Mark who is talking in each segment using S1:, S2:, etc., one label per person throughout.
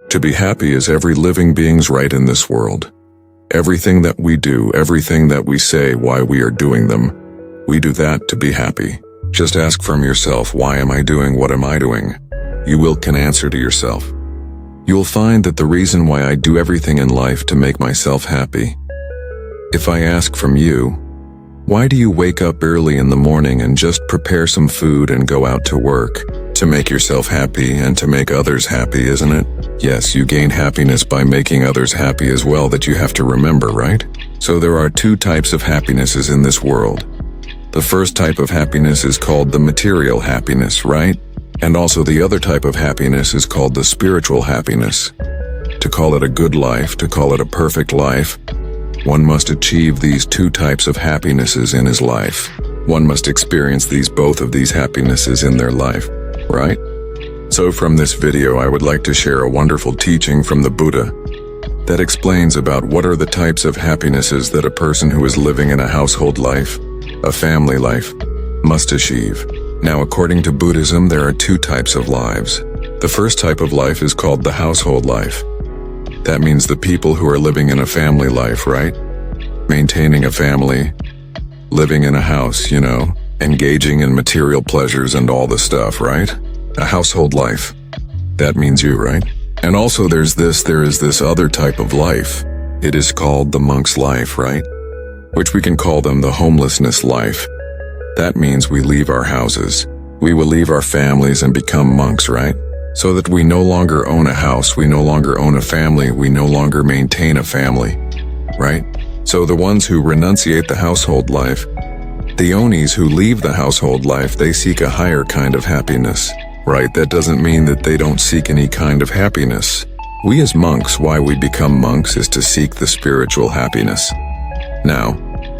S1: To be happy is every living being's right in this world. Everything that we do, everything that we say, why we are doing them, we do that to be happy. Just ask from yourself, why am I doing what am I doing? You can answer to yourself. You'll find that the reason why I do everything in life to make myself happy. If I ask from you, why do you wake up early in the morning and just prepare some food and go out to work? To make yourself happy and to make others happy, isn't it? Yes, you gain happiness by making others happy as well, that you have to remember, right? So there are two types of happinesses in this world. The first type of happiness is called the material happiness, right? And also the other type of happiness is called the spiritual happiness. To call it a good life, to call it a perfect life, one must achieve these two types of happinesses in his life. One must experience both of these happinesses in their life, right? So from this video, I would like to share a wonderful teaching from the Buddha that explains about what are the types of happinesses that a person who is living in a household life, a family life, must achieve. Now, according to Buddhism, there are two types of lives. The first type of life is called the household life. That means the people who are living in a family life, right? Maintaining a family, living in a house, engaging in material pleasures and all the stuff, right? A household life. That means you, right? And also there is this other type of life. It is called the monk's life, right? Which we can call them the homelessness life. That means we leave our houses. We will leave our families and become monks, right? So that we no longer own a house, we no longer own a family, we no longer maintain a family, right? So the ones who renunciate the household life, the onis who leave the household life, they seek a higher kind of happiness, right? That doesn't mean that they don't seek any kind of happiness. We as monks, why we become monks is to seek the spiritual happiness. Now,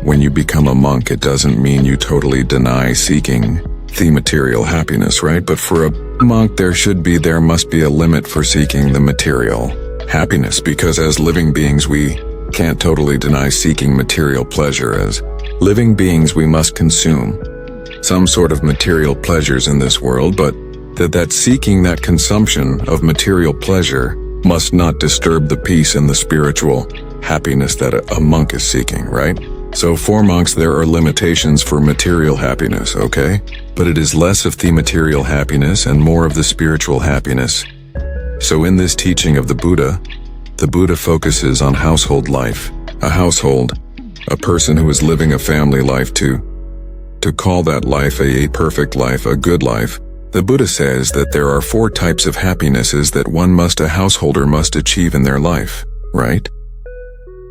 S1: when you become a monk, it doesn't mean you totally deny seeking the material happiness, right? But for a monk, there must be a limit for seeking the material happiness, because as living beings, we can't totally deny seeking material pleasure. As living beings, we must consume some sort of material pleasures in this world, but that seeking that consumption of material pleasure must not disturb the peace and the spiritual happiness that a monk is seeking, right? So for monks, there are limitations for material happiness, okay? But it is less of the material happiness and more of the spiritual happiness. So in this teaching of the Buddha focuses on household life. A household, a person who is living a family life to call that life a perfect life, a good life. The Buddha says that there are four types of happinesses that a householder must achieve in their life, right?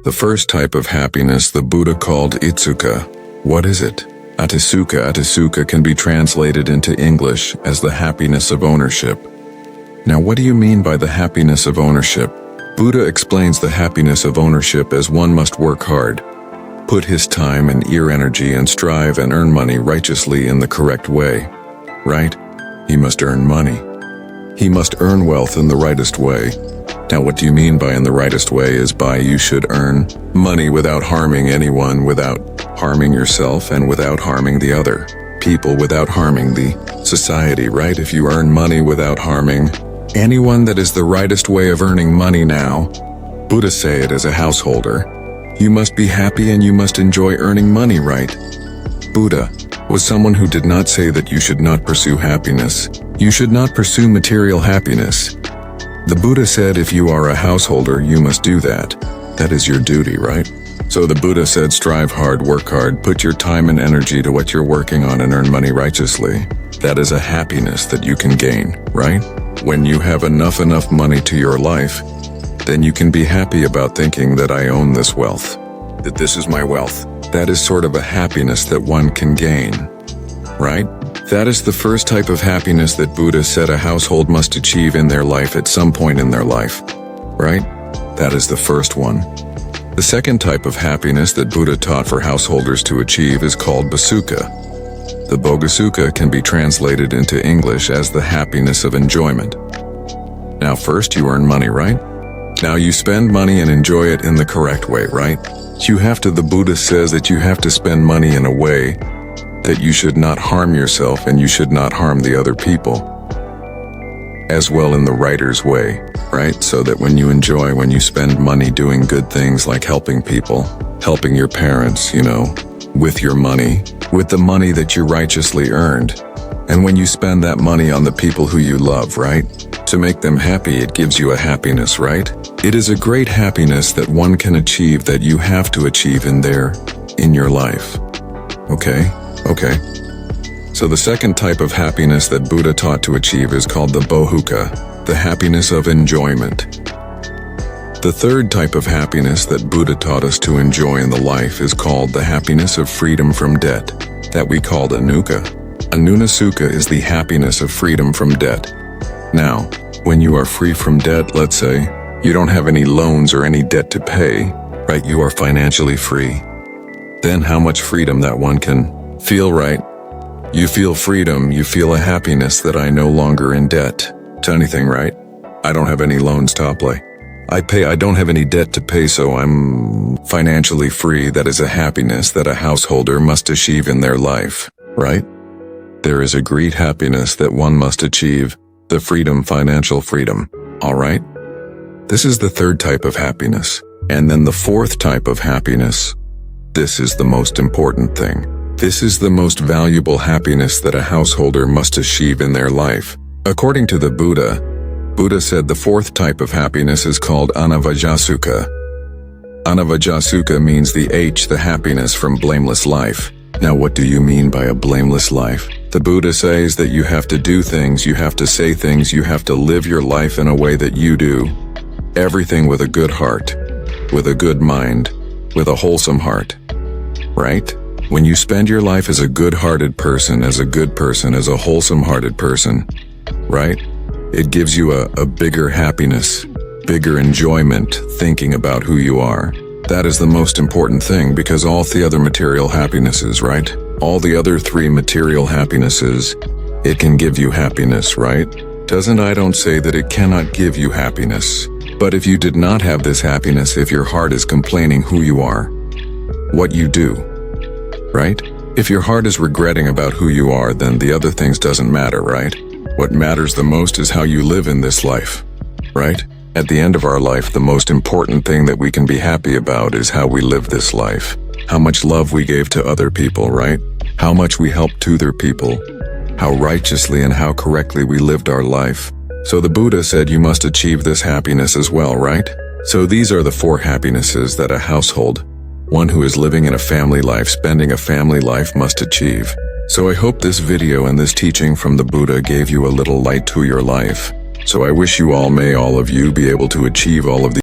S1: The first type of happiness the Buddha called Itsuka. What is it? Atisuka can be translated into English as the happiness of ownership. Now, what do you mean by the happiness of ownership? Buddha explains the happiness of ownership as one must work hard, put his time and ear energy and strive and earn money righteously in the correct way, right? He must earn money. He must earn wealth in the rightest way. Now, what do you mean by in the rightest way is by you should earn money without harming anyone, without harming yourself, and without harming the other people, without harming the society, right? If you earn money without harming anyone, that is the rightest way of earning money. Now, Buddha say it as a householder. You must be happy and you must enjoy earning money, right? Buddha was someone who did not say that you should not pursue happiness. You should not pursue material happiness. The Buddha said if you are a householder, you must do that. That is your duty, right? So the Buddha said strive hard, work hard, put your time and energy to what you're working on and earn money righteously. That is a happiness that you can gain, right? When you have enough money to your life, then you can be happy about thinking that I own this wealth, that this is my wealth. That is sort of a happiness that one can gain, right? That is the first type of happiness that Buddha said a household must achieve in their life at some point in their life, right? That is the first one. The second type of happiness that Buddha taught for householders to achieve is called Basuka. The Bogasuka can be translated into English as the happiness of enjoyment. Now, first you earn money, right? Now you spend money and enjoy it in the correct way, right? The Buddha says that you have to spend money in a way that you should not harm yourself and you should not harm the other people. as well in the writer's way, right? So that when you spend money doing good things like helping people, helping your parents, with your money, with the money that you righteously earned. And when you spend that money on the people who you love, right? To make them happy, it gives you a happiness, right? It is a great happiness that one can achieve, that you have to achieve in your life. Okay? So the second type of happiness that Buddha taught to achieve is called the bohuka, the happiness of enjoyment. The third type of happiness that Buddha taught us to enjoy in the life is called the happiness of freedom from debt, that we called anuka. Anunasukha is the happiness of freedom from debt. Now, when you are free from debt, let's say, you don't have any loans or any debt to pay, right? You are financially free. Then how much freedom that one can feel, right? You feel freedom, you feel a happiness that I'm no longer in debt to anything, right? I don't have any loans to pay. I don't have any debt to pay, so I'm financially free. That is a happiness that a householder must achieve in their life, right? There is a great happiness that one must achieve, the freedom, financial freedom, all right? This is the third type of happiness. And then the fourth type of happiness, this is the most important thing. This is the most valuable happiness that a householder must achieve in their life. According to the Buddha said the fourth type of happiness is called anavajasukha. Anavajasukha means the happiness from blameless life. Now, what do you mean by a blameless life? The Buddha says that you have to do things, you have to say things, you have to live your life in a way that you do everything with a good heart, with a good mind, with a wholesome heart, right? When you spend your life as a good-hearted person, as a wholesome-hearted person, right? It gives you a bigger happiness, bigger enjoyment thinking about who you are. That is the most important thing, because all the other material happinesses, right? All the other three material happinesses, it can give you happiness, right? I don't say that it cannot give you happiness. But if you did not have this happiness, if your heart is complaining who you are, what you do, right? If your heart is regretting about who you are, then the other things doesn't matter, right? What matters the most is how you live in this life, right? At the end of our life, the most important thing that we can be happy about is how we live this life. How much love we gave to other people, right? How much we helped other people. How righteously and how correctly we lived our life. So the Buddha said you must achieve this happiness as well, right? So these are the four happinesses that a household, one who is living in a family life, spending a family life, must achieve. So I hope this video and this teaching from the Buddha gave you a little light to your life. So I wish you all, may all of you be able to achieve all of these